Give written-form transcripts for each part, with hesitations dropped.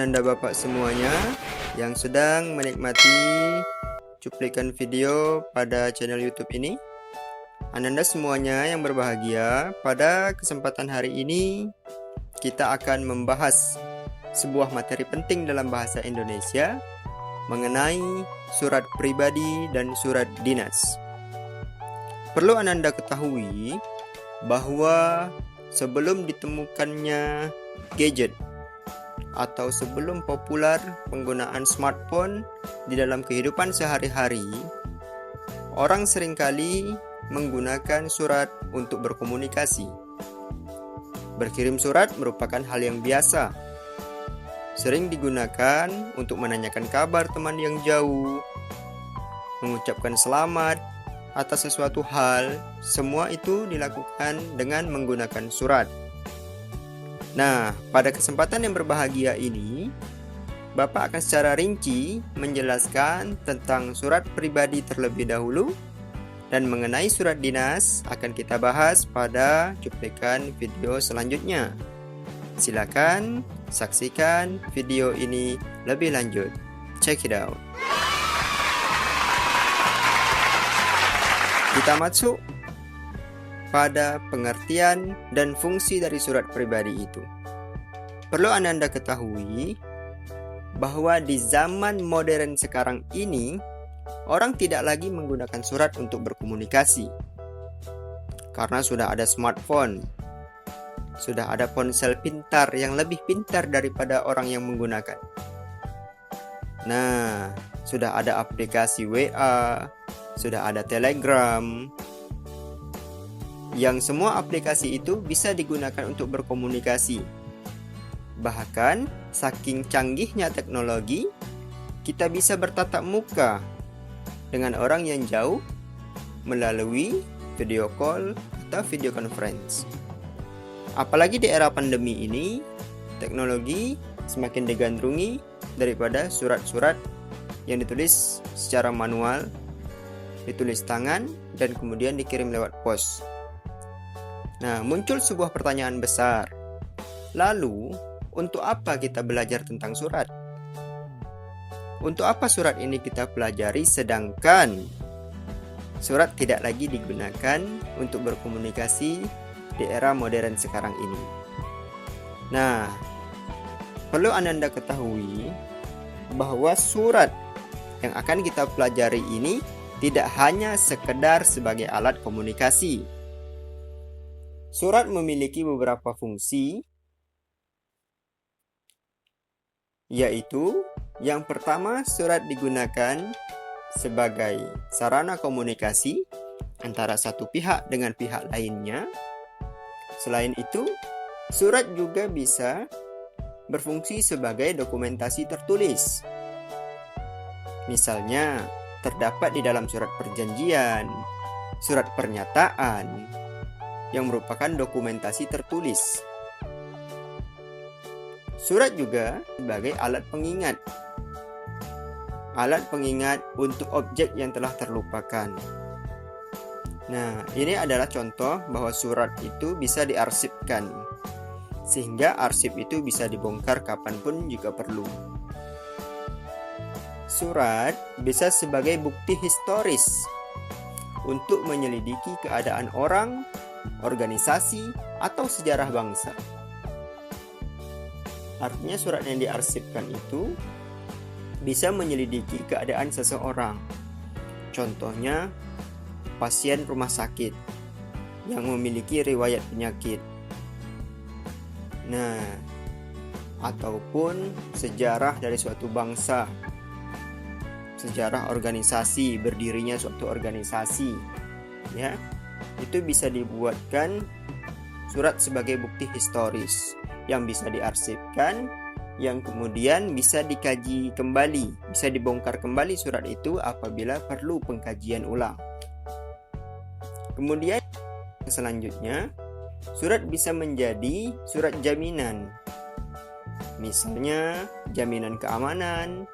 Ananda Bapak semuanya yang sedang menikmati cuplikan video pada channel YouTube ini. Ananda semuanya yang berbahagia, pada kesempatan hari ini kita akan membahas sebuah materi penting dalam bahasa Indonesia mengenai surat pribadi dan surat dinas. Perlu Ananda ketahui bahwa sebelum ditemukannya gadget atau sebelum populer penggunaan smartphone di dalam kehidupan sehari-hari, orang seringkali menggunakan surat untuk berkomunikasi. Berkirim surat merupakan hal yang biasa. Sering digunakan untuk menanyakan kabar teman yang jauh, mengucapkan selamat atas sesuatu hal. Semua itu dilakukan dengan menggunakan surat. Nah, pada kesempatan yang berbahagia ini, Bapak akan secara rinci menjelaskan tentang surat pribadi terlebih dahulu, dan mengenai surat dinas akan kita bahas pada cuplikan video selanjutnya. Silakan saksikan video ini lebih lanjut. Check it out. Kita masuk pada pengertian dan fungsi dari surat pribadi itu. Perlu Anda ketahui bahwa di zaman modern sekarang ini, orang tidak lagi menggunakan surat untuk berkomunikasi. Karena sudah ada smartphone, sudah ada ponsel pintar yang lebih pintar daripada orang yang menggunakan. Nah, sudah ada aplikasi WA, sudah ada Telegram, yang semua aplikasi itu bisa digunakan untuk berkomunikasi. Bahkan, saking canggihnya teknologi, kita bisa bertatap muka dengan orang yang jauh melalui video call atau video conference. Apalagi di era pandemi ini, teknologi semakin digandrungi daripada surat-surat yang ditulis secara manual, ditulis tangan, dan kemudian dikirim lewat pos. Nah, muncul sebuah pertanyaan besar. Lalu, untuk apa kita belajar tentang surat? Untuk apa surat ini kita pelajari sedangkan surat tidak lagi digunakan untuk berkomunikasi di era modern sekarang ini? Nah, perlu Anda ketahui bahwa surat yang akan kita pelajari ini tidak hanya sekedar sebagai alat komunikasi. Surat memiliki beberapa fungsi, yaitu yang pertama, surat digunakan sebagai sarana komunikasi antara satu pihak dengan pihak lainnya. Selain itu, surat juga bisa berfungsi sebagai dokumentasi tertulis. Misalnya, terdapat di dalam surat perjanjian, surat pernyataan, yang merupakan dokumentasi tertulis. Surat juga sebagai alat pengingat. Alat pengingat untuk objek yang telah terlupakan. Nah, ini adalah contoh bahwa surat itu bisa diarsipkan, sehingga arsip itu bisa dibongkar kapanpun jika perlu. Surat bisa sebagai bukti historis untuk menyelidiki keadaan orang, organisasi, atau sejarah bangsa. Artinya surat yang diarsipkan itu bisa menyelidiki keadaan seseorang. Contohnya, pasien rumah sakit yang memiliki riwayat penyakit. Nah, ataupun sejarah dari suatu bangsa, sejarah organisasi, berdirinya suatu organisasi, ya. Itu bisa dibuatkan surat sebagai bukti historis yang bisa diarsipkan, yang kemudian bisa dikaji kembali, bisa dibongkar kembali surat itu apabila perlu pengkajian ulang. Kemudian selanjutnya, surat bisa menjadi surat jaminan. Misalnya jaminan keamanan,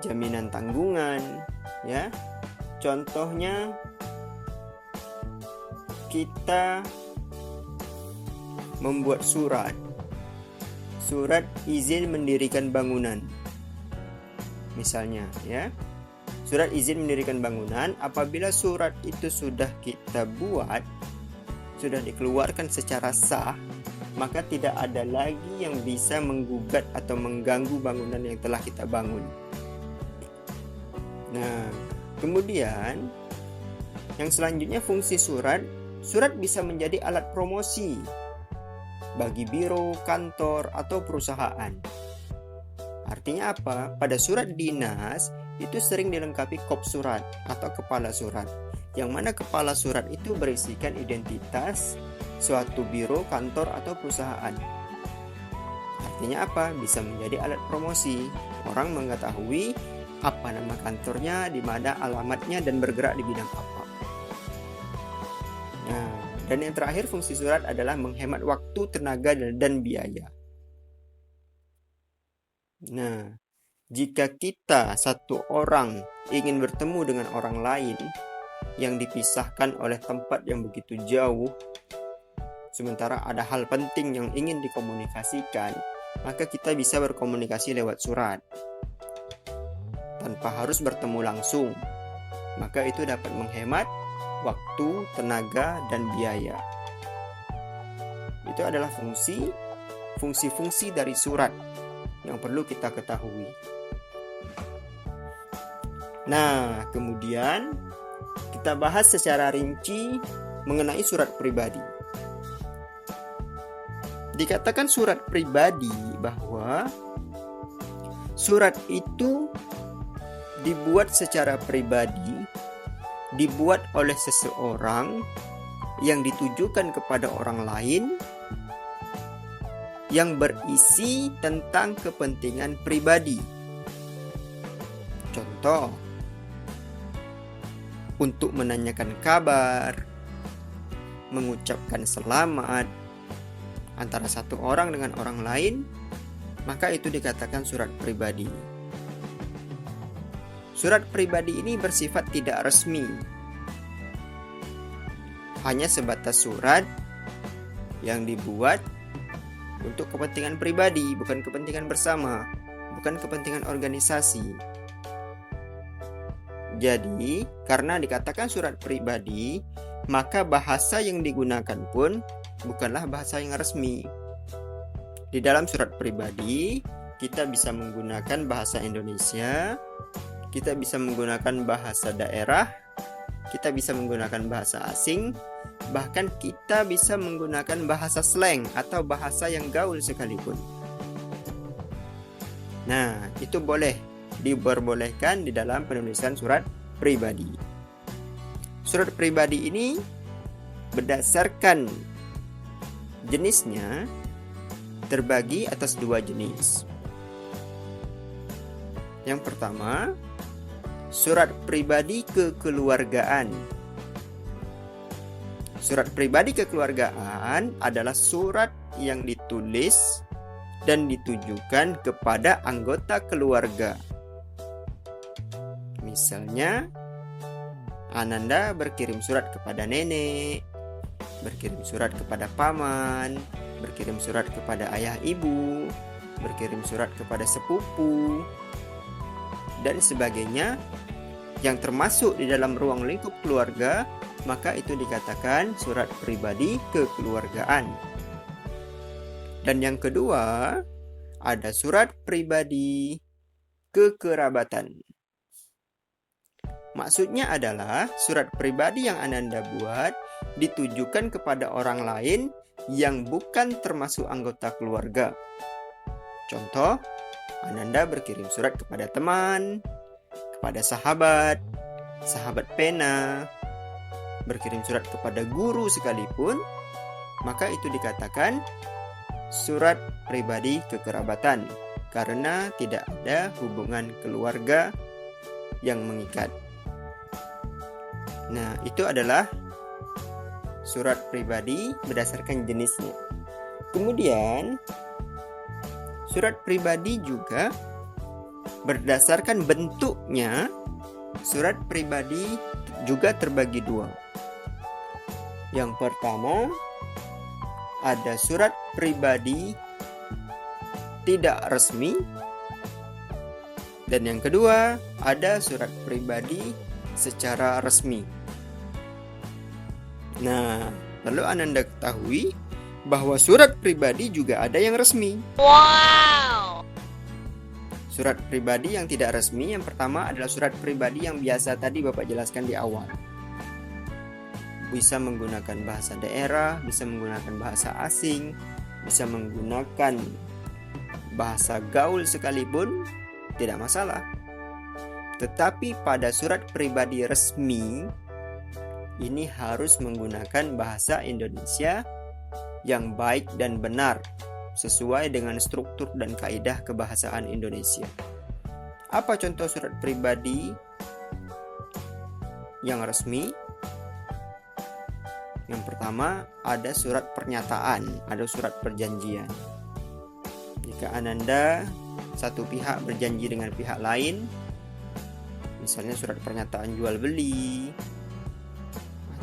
jaminan tanggungan, ya. Contohnya, kita membuat surat surat izin mendirikan bangunan. Misalnya ya, surat izin mendirikan bangunan, apabila surat itu sudah kita buat, sudah dikeluarkan secara sah, maka tidak ada lagi yang bisa menggugat atau mengganggu bangunan yang telah kita bangun. Nah, kemudian yang selanjutnya fungsi surat. Surat bisa menjadi alat promosi bagi biro, kantor, atau perusahaan. Artinya apa? Pada surat dinas itu sering dilengkapi kop surat atau kepala surat, yang mana kepala surat itu berisikan identitas suatu biro, kantor, atau perusahaan. Artinya apa? Bisa menjadi alat promosi. Orang mengetahui apa nama kantornya, di mana alamatnya, dan bergerak di bidang apa. Nah, dan yang terakhir fungsi surat adalah menghemat waktu, tenaga, dan biaya. Nah, jika kita satu orang ingin bertemu dengan orang lain yang dipisahkan oleh tempat yang begitu jauh, sementara ada hal penting yang ingin dikomunikasikan, maka kita bisa berkomunikasi lewat surat tanpa harus bertemu langsung. Maka itu dapat menghemat waktu, tenaga, dan biaya. Itu adalah fungsi-fungsi dari surat yang perlu kita ketahui. Nah, kemudian kita bahas secara rinci mengenai surat pribadi. Dikatakan surat pribadi bahwa surat itu dibuat secara pribadi, dibuat oleh seseorang yang ditujukan kepada orang lain, yang berisi tentang kepentingan pribadi. Contoh, untuk menanyakan kabar, mengucapkan selamat antara satu orang dengan orang lain, maka itu dikatakan surat pribadi. Surat pribadi ini bersifat tidak resmi, hanya sebatas surat yang dibuat untuk kepentingan pribadi, bukan kepentingan bersama, bukan kepentingan organisasi. Jadi, karena dikatakan surat pribadi, maka bahasa yang digunakan pun bukanlah bahasa yang resmi. Di dalam surat pribadi, kita bisa menggunakan bahasa Indonesia, kita bisa menggunakan bahasa daerah, kita bisa menggunakan bahasa asing, bahkan kita bisa menggunakan bahasa slang atau bahasa yang gaul sekalipun. Nah, itu diperbolehkan di dalam penulisan surat pribadi. Surat pribadi ini berdasarkan jenisnya terbagi atas dua jenis. Yang pertama, surat pribadi kekeluargaan. Surat pribadi kekeluargaan adalah surat yang ditulis dan ditujukan kepada anggota keluarga. Misalnya, Ananda berkirim surat kepada nenek, berkirim surat kepada paman, berkirim surat kepada ayah ibu, berkirim surat kepada sepupu, dan sebagainya yang termasuk di dalam ruang lingkup keluarga, maka itu dikatakan surat pribadi kekeluargaan. Dan yang kedua, ada surat pribadi kekerabatan. Maksudnya adalah surat pribadi yang Ananda buat ditujukan kepada orang lain yang bukan termasuk anggota keluarga. Contoh, Ananda berkirim surat kepada teman, kepada sahabat pena, berkirim surat kepada guru sekalipun, maka itu dikatakan surat pribadi kekerabatan karena tidak ada hubungan keluarga yang mengikat. Nah, itu adalah surat pribadi berdasarkan jenisnya. Kemudian, surat pribadi juga berdasarkan bentuknya. Surat pribadi juga terbagi dua. Yang pertama, ada surat pribadi tidak resmi. Dan yang kedua, ada surat pribadi secara resmi. Nah, perlu Ananda ketahui bahwa surat pribadi juga ada yang resmi. Wow! Surat pribadi yang tidak resmi yang pertama adalah surat pribadi yang biasa tadi Bapak jelaskan di awal. Bisa menggunakan bahasa daerah, bisa menggunakan bahasa asing, bisa menggunakan bahasa gaul sekalipun, tidak masalah. Tetapi pada surat pribadi resmi, ini harus menggunakan bahasa Indonesia yang baik dan benar, sesuai dengan struktur dan kaidah kebahasaan Indonesia. Apa contoh surat pribadi yang resmi? Yang pertama, ada surat pernyataan, ada surat perjanjian. Jika Ananda satu pihak berjanji dengan pihak lain, misalnya surat pernyataan jual beli,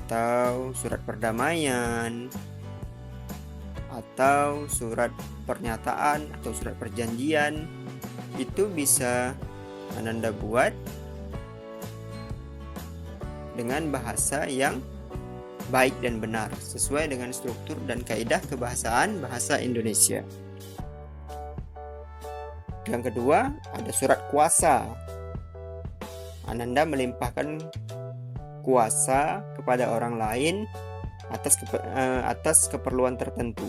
atau surat perdamaian, atau surat pernyataan atau surat perjanjian, itu bisa Ananda buat dengan bahasa yang baik dan benar, sesuai dengan struktur dan kaidah kebahasaan bahasa Indonesia. Yang kedua, ada surat kuasa. Ananda melimpahkan kuasa kepada orang lain atas keperluan tertentu.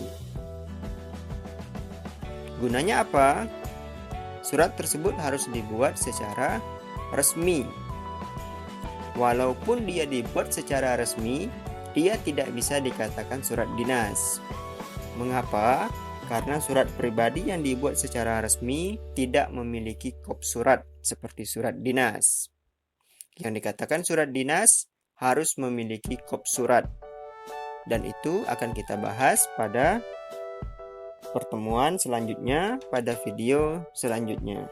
Gunanya apa? Surat tersebut harus dibuat secara resmi. Walaupun dia dibuat secara resmi, dia tidak bisa dikatakan surat dinas. Mengapa? Karena surat pribadi yang dibuat secara resmi tidak memiliki kop surat seperti surat dinas. Yang dikatakan surat dinas harus memiliki kop surat. Dan itu akan kita bahas pada pertemuan selanjutnya, pada video selanjutnya.